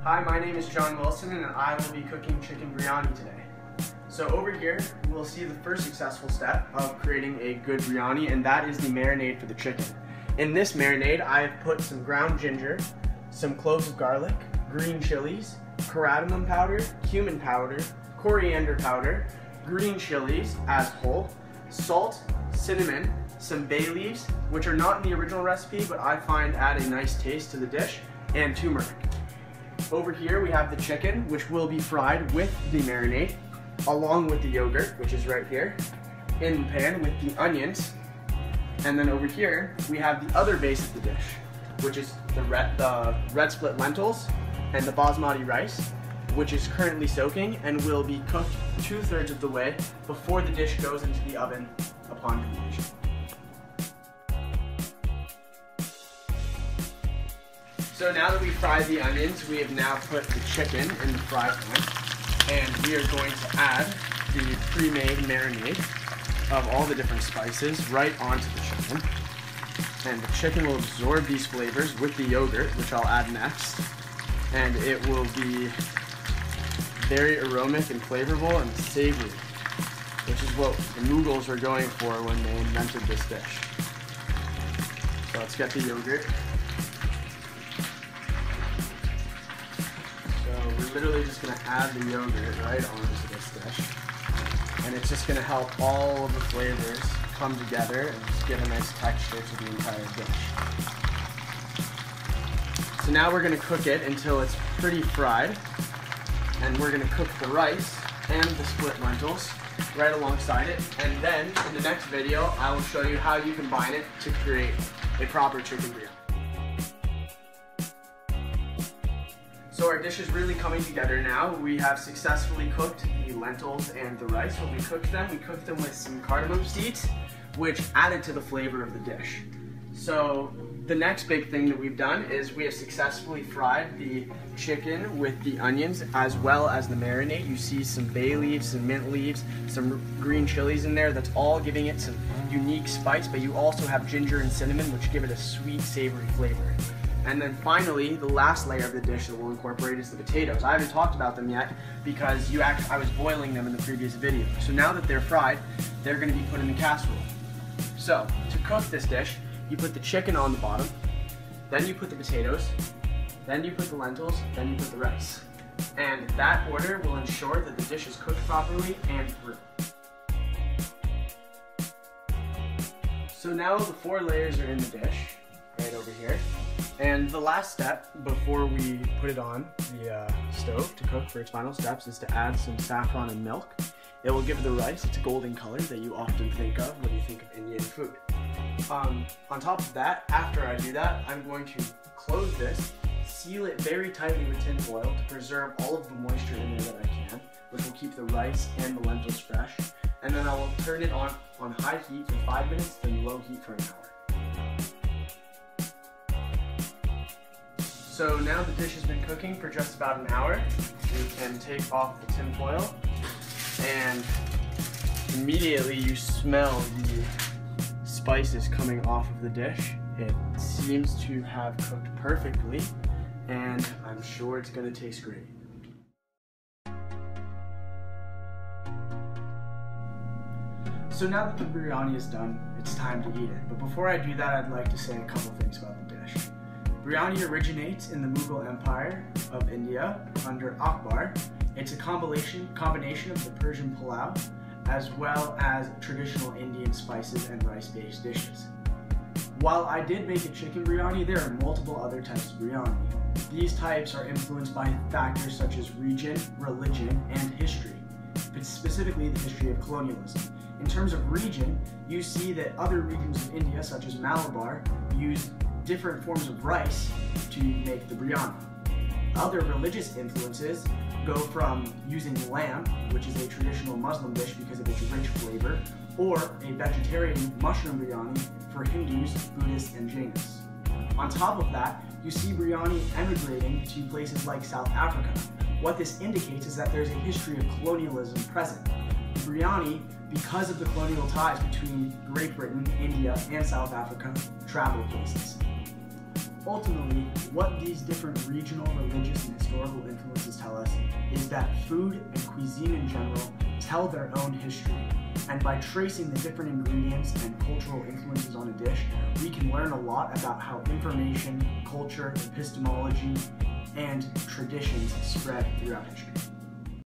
Hi, my name is John Wilson and I will be cooking chicken biryani today. So over here, we'll see the first successful step of creating a good biryani, and that is the marinade for the chicken. In this marinade, I have put some ground ginger, some cloves of garlic, green chilies, cardamom powder, cumin powder, coriander powder, green chilies as whole, salt, cinnamon, some bay leaves, which are not in the original recipe, but I find add a nice taste to the dish, and turmeric. Over here we have the chicken, which will be fried with the marinade, along with the yogurt, which is right here, in the pan with the onions. And then over here we have the other base of the dish, which is the red split lentils and the basmati rice, which is currently soaking and will be cooked 2/3 of the way before the dish goes into the oven upon completion. So now that we've fried the onions, we have now put the chicken in the fry pan, and we are going to add the pre-made marinade of all the different spices right onto the chicken. And the chicken will absorb these flavors with the yogurt, which I'll add next, and it will be very aromatic and flavorful and savory, which is what the Mughals were going for when they invented this dish. So let's get the yogurt. We're literally just going to add the yogurt right onto this dish, and it's just going to help all of the flavors come together and just give a nice texture to the entire dish. So now we're going to cook it until it's pretty fried, and we're going to cook the rice and the split lentils right alongside it, and then in the next video I will show you how you combine it to create a proper chicken biryani. So our dish is really coming together now. We have successfully cooked the lentils and the rice. When we cooked them with some cardamom seeds, which added to the flavor of the dish. So the next big thing that we've done is we have successfully fried the chicken with the onions as well as the marinade. You see some bay leaves, some mint leaves, some green chilies in there. That's all giving it some unique spice, but you also have ginger and cinnamon, which give it a sweet, savory flavor. And then finally, the last layer of the dish that we'll incorporate is the potatoes. I haven't talked about them yet because I was boiling them in the previous video. So now that they're fried, they're going to be put in the casserole. So to cook this dish, you put the chicken on the bottom, then you put the potatoes, then you put the lentils, then you put the rice. And that order will ensure that the dish is cooked properly and through. So now the 4 layers are in the dish, right over here. And the last step before we put it on the stove to cook for its final steps is to add some saffron and milk. It will give the rice its golden color that you often think of when you think of Indian food. On top of that, after I do that, I'm going to close this, seal it very tightly with tin foil to preserve all of the moisture in there that I can, which will keep the rice and the lentils fresh. And then I will turn it on high heat for 5 minutes, then low heat for an hour. So now the dish has been cooking for just about an hour. You can take off the tin foil, and immediately you smell the spices coming off of the dish. It seems to have cooked perfectly, and I'm sure it's going to taste great. So now that the biryani is done, it's time to eat it. But before I do that, I'd like to say a couple things about the dish. Biryani originates in the Mughal Empire of India under Akbar. It's a combination of the Persian pulao as well as traditional Indian spices and rice-based dishes. While I did make a chicken biryani, there are multiple other types of biryani. These types are influenced by factors such as region, religion, and history, but specifically the history of colonialism. In terms of region, you see that other regions of India, such as Malabar, use different forms of rice to make the biryani. Other religious influences go from using lamb, which is a traditional Muslim dish because of its rich flavor, or a vegetarian mushroom biryani for Hindus, Buddhists, and Jains. On top of that, you see biryani emigrating to places like South Africa. What this indicates is that there's a history of colonialism present. Biryani, because of the colonial ties between Great Britain, India, and South Africa, traveled places. Ultimately, what these different regional, religious, and historical influences tell us is that food and cuisine in general tell their own history. And by tracing the different ingredients and cultural influences on a dish, we can learn a lot about how information, culture, epistemology, and traditions spread throughout history.